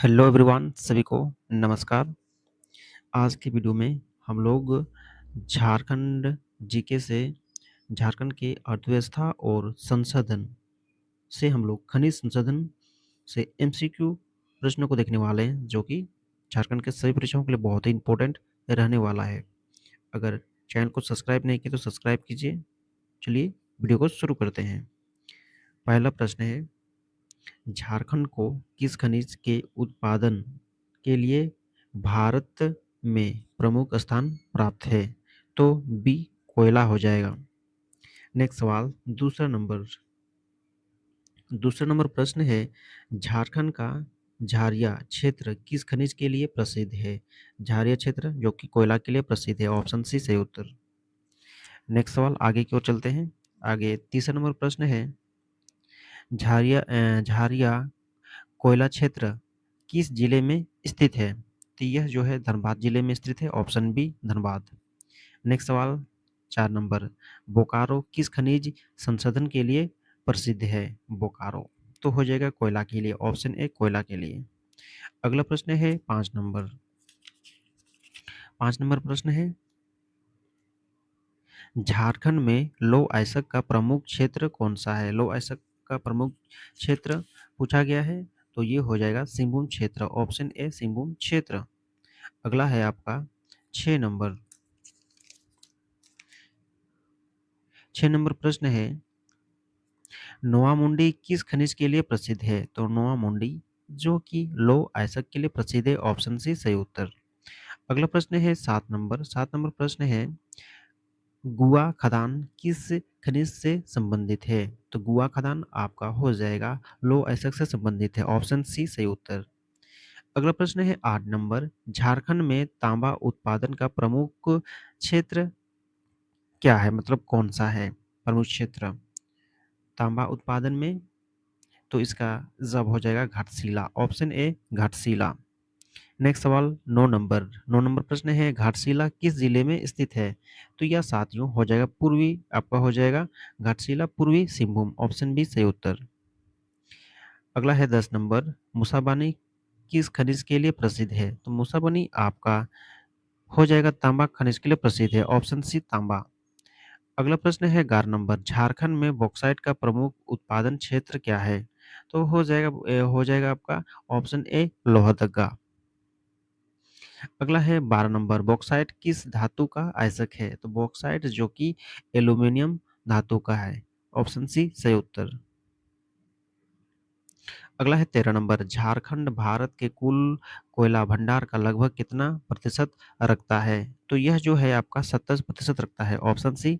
Hello everyone, सभी को नमस्कार। आज की वीडियो में हम लोग झारखंड जीके से झारखंड की अर्थव्यवस्था और संसाधन से हम लोग खनिज संसाधन से एमसीक्यू प्रश्नों को देखने वाले हैं, जो कि झारखंड के सभी परीक्षाओं के लिए बहुत ही इम्पोर्टेंट रहने वाला है। अगर चैनल को सब्सक्राइब नहीं किया तो सब्सक्राइब कीजिए। चलिए वीडियो को शुरू करते हैं। पहला प्रश्न है, झारखंड को किस खनिज के उत्पादन के लिए भारत में प्रमुख स्थान प्राप्त है? तो बी कोयला हो जाएगा। नेक्स्ट सवाल, दूसरा नंबर प्रश्न है, झारखंड का झारिया क्षेत्र किस खनिज के लिए प्रसिद्ध है? झारिया क्षेत्र जो कि कोयला के लिए प्रसिद्ध है। ऑप्शन सी सही उत्तर। नेक्स्ट सवाल, आगे की ओर चलते हैं। आगे तीसरा नंबर प्रश्न है, झारिया कोयला क्षेत्र किस जिले में स्थित है? तो यह जो है धनबाद जिले में स्थित है। Option B Dhanbad. नेक्स्ट सवाल 4 नंबर, बोकारो किस खनिज संशोधन के लिए प्रसिद्ध है? बोकारो तो हो जाएगा कोयला के लिए। ऑप्शन ए कोयला के लिए। अगला प्रश्न है 5 नंबर प्रश्न है, झारखंड में लौह अयस्क का प्रमुख क्षेत्र कौन सा है? लौह अयस्क का प्रमुख क्षेत्र पूछा गया है, तो ये हो जाएगा सिंहभूम क्षेत्र। ऑप्शन ए सिंहभूम क्षेत्र। अगला है आपका 6 नंबर 6 नंबर प्रश्न है, नोआमुंडी किस खनिज के लिए प्रसिद्ध है? तो नोआमुंडी जो कि लौह अयस्क के लिए प्रसिद्ध है। ऑप्शन सी सही उत्तर। अगला प्रश्न है 7 नंबर प्रश्न है, गुआ खदान किस खनिज से संबंधित है? तो गुआ खदान आपका हो जाएगा लौह अयस्क से संबंधित है। ऑप्शन सी सही उत्तर। अगला प्रश्न है 8 नंबर, झारखंड में तांबा उत्पादन का प्रमुख क्षेत्र क्या है? मतलब कौन सा है प्रमुख क्षेत्र तांबा उत्पादन में? तो इसका जवाब हो जाएगा Ghatshila. Option A Ghatshila. Next सवाल 9 नंबर प्रश्न है, घाटशिला किस जिले में स्थित है? तो यह साथियों हो जाएगा पूर्वी, आपका हो जाएगा घाटशिला पूर्वी सिंहभूम। ऑप्शन बी सही उत्तर। अगला है 10 नंबर, मुसाबनी किस खनिज के लिए प्रसिद्ध है? तो मुसाबनी आपका हो जाएगा तांबा खनिज के लिए प्रसिद्ध है। ऑप्शन सी तांबा। अगला प्रश्न है 11 नंबर, झारखंड में बॉक्साइट का प्रमुख उत्पादन क्षेत्र क्या है? तो हो जाएगा आपका ऑप्शन ए लोहरदगा। अगला है 12 नंबर, बॉक्साइट किस धातु का अयस्क है? तो बॉक्साइट जो कि एल्यूमिनियम धातु का है। ऑप्शन सी सही उत्तर। अगला है 13 नंबर, झारखंड भारत के कुल कोयला भंडार का लगभग कितना प्रतिशत रखता है? तो यह जो है आपका 27% रखता है। ऑप्शन सी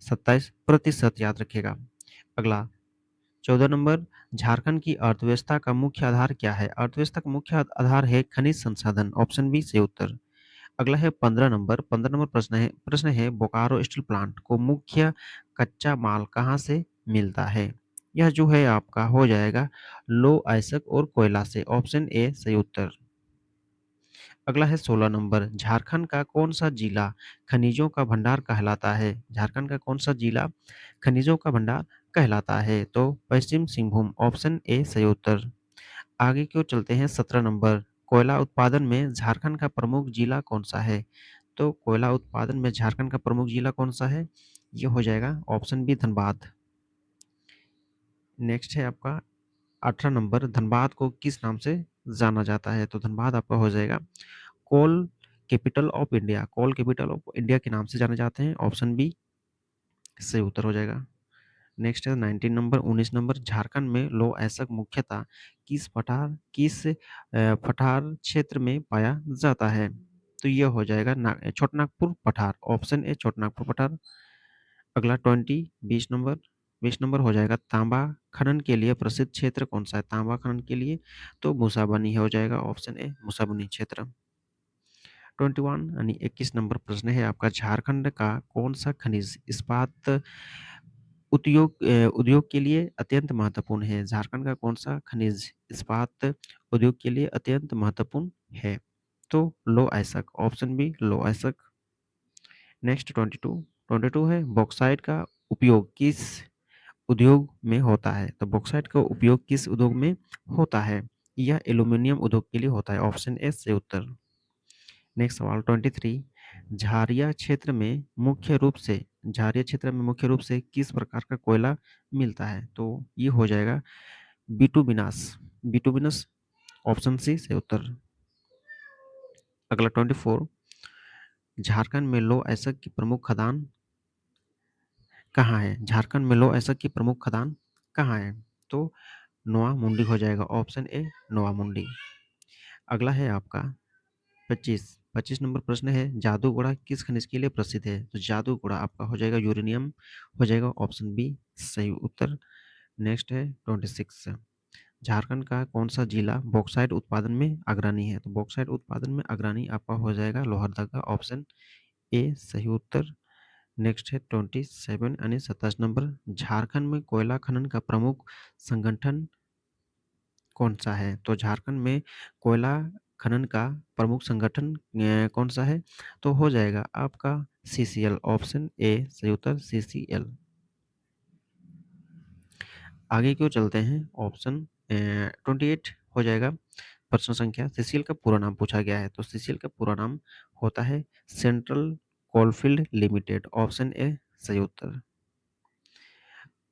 27% याद रखिएगा। अगला 14 नंबर, झारखंड की अर्थव्यवस्था का मुख्य आधार क्या है? अर्थव्यवस्था का मुख्य आधार है खनिज संसाधन। ऑप्शन बी सही उत्तर। अगला है 15 नंबर प्रश्न है बोकारो स्टील प्लांट को मुख्य कच्चा माल कहाँ से मिलता है? यह जो है आपका हो जाएगा लौह अयस्क और कोयला से। ऑप्शन ए सही उत्तर। अगला है 16 नंबर, झारखंड का कौन सा जिला खनिजों का भंडार कहलाता है? झारखंड का कौन सा जिला खनिजों का भंडार कहलाता है? तो पश्चिम सिंहभूम। ऑप्शन ए सही उत्तर। आगे की ओर चलते हैं 17 नंबर, कोयला उत्पादन में झारखंड का प्रमुख जिला कौन सा है? तो कोयला उत्पादन में झारखंड का प्रमुख जिला कौन सा है? ये हो जाएगा ऑप्शन बी धनबाद। नेक्स्ट है आपका 18 नंबर, धनबाद को किस नाम से जाना जाता है? तो धनबाद आपका हो जाएगा coal capital of India. Coal capital of India के नाम से जाने जाते हैं। ऑप्शन बी सही उत्तर हो जाएगा। नेक्स्ट है 19 नंबर, झारखंड में लौह अयस्क मुख्यतः किस पठार क्षेत्र में पाया जाता है? तो यह हो जाएगा छोटनागपुर पठार। ऑप्शन ए छोटनागपुर पठार। अगला 20 नंबर हो जाएगा, तांबा खनन के लिए प्रसिद्ध क्षेत्र कौन सा है? तांबा खनन के लिए तो मूसाबनी हो जाएगा। ऑप्शन ए मूसाबनी क्षेत्र। 21 यानी 21 नंबर प्रश्न है आपका, झारखंड का कौन सा खनिज इस्पात उद्योग के लिए अत्यंत महत्वपूर्ण है? झारखंड का कौन सा खनिज इस्पात उद्योग के लिए अत्यंत महत्वपूर्ण है? तो लौह अयस्क। ऑप्शन बी लौह अयस्क। नेक्स्ट 22 है, बॉक्साइट का उपयोग किस उद्योग में होता है? तो बॉक्साइट का उपयोग किस उद्योग में होता है? यह एल्यूमीनियम उद्योग के लिए होता है। ऑप्शन ए सही उत्तर। नेक्स्ट सवाल 23 झारिया क्षेत्र में मुख्य रूप से झारिया क्षेत्र में मुख्य रूप से किस प्रकार का कोयला मिलता है? तो ये हो जाएगा बिटुमिनस। बिटुमिनस ऑप्शन सी सही उत्तर। अगला 24 झारखंड में लौह अयस्क की प्रमुख खदान कहाँ है? झारखंड में लौह अयस्क की प्रमुख खदान कहाँ है? तो नोआ मुंडी हो जाएगा। ऑप्शन ए नोआ मुंडी। अगला है आपका 25 नंबर प्रश्न है जादूगोड़ा किस खनिज के लिए प्रसिद्ध है? तो जादूगोड़ा आपका हो जाएगा यूरेनियम हो जाएगा। ऑप्शन बी सही उत्तर। नेक्स्ट है 26 झारखंड का कौन सा जिला बॉक्साइट उत्पादन में अग्रणी है? तो बॉक्साइट उत्पादन में अग्रणी आपका हो जाएगा लोहरदगा। ऑप्शन ए सही उत्तर। नेक्स्ट है 27 यानी 27 नंबर झारखंड में कोयला खनन का प्रमुख संगठन कौन सा है? तो झारखंड में कोयला खनन का प्रमुख संगठन कौन सा है? तो हो जाएगा आपका सीसीएल। ऑप्शन ए सही उत्तर सीसीएल। आगे क्यों चलते हैं ऑप्शन 28 हो जाएगा प्रश्न संख्या। सीसीएल का पूरा नाम पूछा गया है तो सीसीएल का पूरा नाम होता है central coalfield limited. Option A सही उत्तर।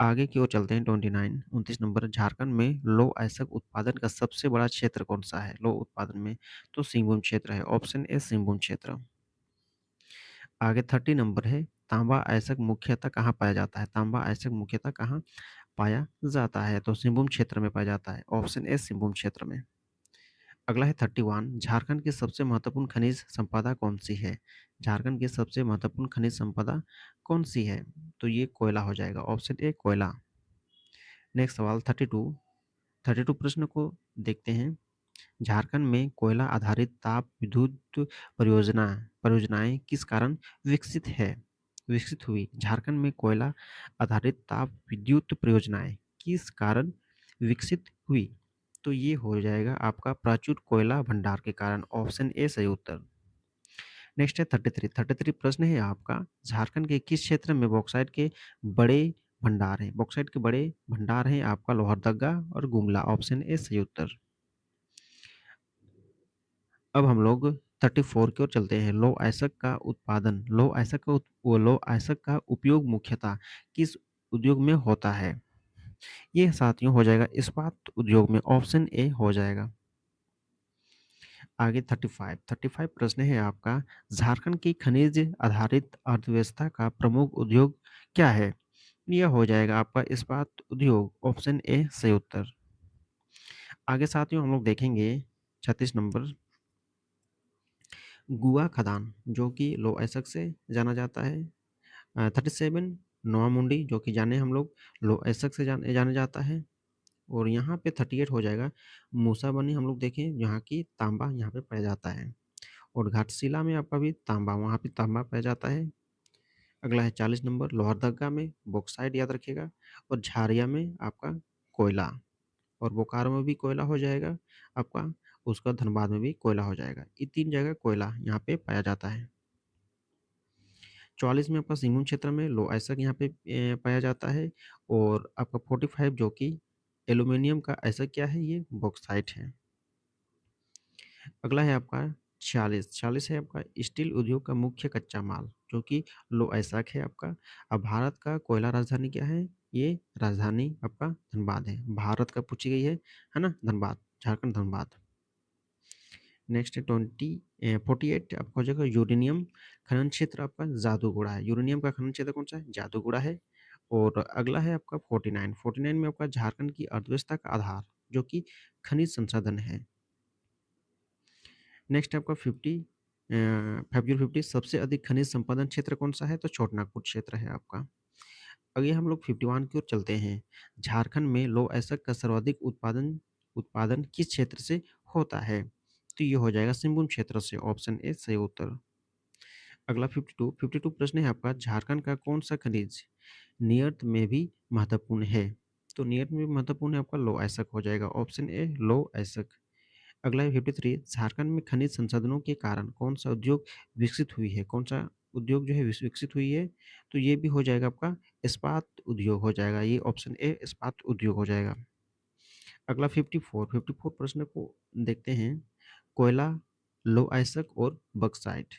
आगे की ओर चलते हैं 29 नंबर झारखंड में लौह अयस्क उत्पादन का सबसे बड़ा क्षेत्र कौन सा है? लौह उत्पादन में तो सिंहभूम क्षेत्र है। ऑप्शन ए सिंहभूम क्षेत्र। आगे 30 नंबर है तांबा अयस्क मुख्यतः कहाँ पाया जाता है? तांबा अयस्क मुख्यतः कहाँ पाया जाता है? तो सिंहभूम क्षेत्र में पाया जाता है। ऑप्शन ए सिंहभूम क्षेत्र में। अगला है 31 झारखंड की सबसे महत्वपूर्ण खनिज संपदा कौन सी है? झारखंड की सबसे महत्वपूर्ण खनिज संपदा कौन सी है? तो ये कोयला हो जाएगा। ऑप्शन ए कोयला। नेक्स्ट सवाल 32 प्रश्न को देखते हैं। झारखंड में कोयला आधारित ताप विद्युत परियोजनाएं किस कारण विकसित हुई? झारखंड में कोयला आधारित ताप विद्युत परियोजनाएं किस कारण विकसित हुई? तो ये हो जाएगा आपका प्रचुर कोयला भंडार के कारण। ऑप्शन ए सही उत्तर। नेक्स्ट है 33 प्रश्न है आपका झारखंड के किस क्षेत्र में बॉक्साइट के बड़े भंडार हैं? बॉक्साइट के बड़े भंडार हैं आपका लोहरदगा और गुमला। ऑप्शन ए सही उत्तर। अब हम लोग 34 की ओर चलते हैं। लौह अयस्क का उपयोग मुख्यतः किस उद्योग में होता है? ये साथियों हो जाएगा इस्पात उद्योग में। ऑप्शन ए हो जाएगा। आगे 35 प्रश्न है आपका झारखंड की खनिज आधारित अर्थव्यवस्था का प्रमुख उद्योग क्या है? यह हो जाएगा आपका इस्पात उद्योग। ऑप्शन ए सही उत्तर। आगे साथियों हम लोग देखेंगे 36 नंबर गुआ खदान जो कि लौह अयस्क से जाना जाता है। 37 नोआ मुंडी जो कि जाने हम लोग लौह अयस्क से जाने जाता है। और यहाँ पे 38 हो जाएगा मूसाबनी हम लोग देखें यहाँ की तांबा यहाँ पे पाया जाता है। और घाटशिला में आपका भी तांबा वहाँ पे तांबा पाया जाता है। अगला है 40 नंबर लोहरदगा में बॉक्साइट याद रखिएगा। और झारिया में आपका कोयला। और बोकारो में भी कोयला हो जाएगा आपका। उसका धनबाद में भी कोयला हो जाएगा। ये 3 जगह कोयला यहाँ पे पाया जाता है। 44 में आपका सिंहभूम क्षेत्र में लौह अयस्क यहाँ पे पाया जाता है। और आपका 45 जो कि एल्यूमीनियम का अयस्क क्या है? ये बॉक्साइट है। अगला है आपका 46 है आपका स्टील उद्योग का मुख्य कच्चा माल जो कि लौह अयस्क है आपका। अब भारत का कोयला राजधानी क्या है? ये राजधानी आपका धनबाद है। भारत का पूछी गई है ना? धनबाद, झारखंड धनबाद। नेक्स्ट है 48 आपका हो जाएगा यूरेनियम खनन क्षेत्र आपका जादूगोड़ा है। यूरेनियम का खनन क्षेत्र कौन सा है? जादूगोड़ा है। और अगला है आपका 49 में आपका झारखंड की अर्थव्यवस्था का आधार जो कि खनिज संसाधन है। नेक्स्ट आपका 50 सबसे अधिक खनिज संपादन क्षेत्र कौन सा है? तो छोटानागपुर क्षेत्र है आपका। आगे हम लोग 51 की ओर चलते हैं। झारखंड में लौह अयस्क का सर्वाधिक उत्पादन उत्पादन किस क्षेत्र से होता है? तो ये हो जाएगा सिंहभूम क्षेत्र से। ऑप्शन ए सही उत्तर। अगला 52 प्रश्न है आपका झारखंड का कौन सा खनिज नियत में भी महत्वपूर्ण है? तो नियत में भी महत्वपूर्ण है आपका लौह अयस्क हो जाएगा। ऑप्शन ए लौह अयस्क। अगला है 53 झारखंड में खनिज संसाधनों के कारण कौन सा उद्योग विकसित हुई है? कौन सा उद्योग जो है विकसित हुई है? तो ये भी हो जाएगा आपका इस्पात उद्योग हो जाएगा। ये ऑप्शन ए इस्पात उद्योग हो जाएगा। अगला 54 प्रश्न को देखते हैं। कोयला, लौह अयस्क और बॉक्साइट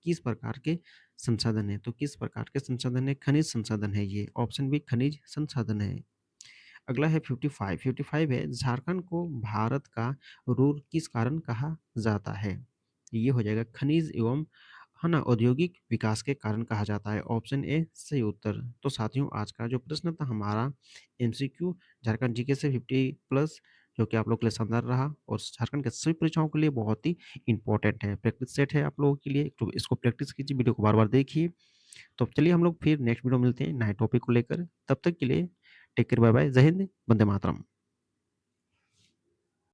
किस प्रकार के संसाधन हैं? तो किस प्रकार के संसाधन हैं? खनिज संसाधन है ये। ऑप्शन बी खनिज संसाधन है। अगला है 55 है, झारखंड को भारत का रूर किस कारण कहा जाता है? ये हो जाएगा खनिज एवं है ना, औद्योगिक विकास के कारण कहा जाता है। ऑप्शन ए सही उत्तर। तो साथियों, आज का जो प्रश्न था हमारा एमसीक्यू झारखंड जीके से 50 प्लस, जो कि आप लोग के लिए शानदार रहा और झारखंड के सभी परीक्षाओं के लिए बहुत ही इम्पोर्टेंट है। प्रैक्टिस सेट है आप लोगों के लिए, तो इसको प्रैक्टिस कीजिए, वीडियो को बार-बार देखिए। तो चलिए हम लोग फिर नेक्स्ट वीडियो में मिलते हैं नए टॉपिक को लेकर। तब तक के लिए टेक केयर, बाय बाय, जय हिंद, वंदे मातरम।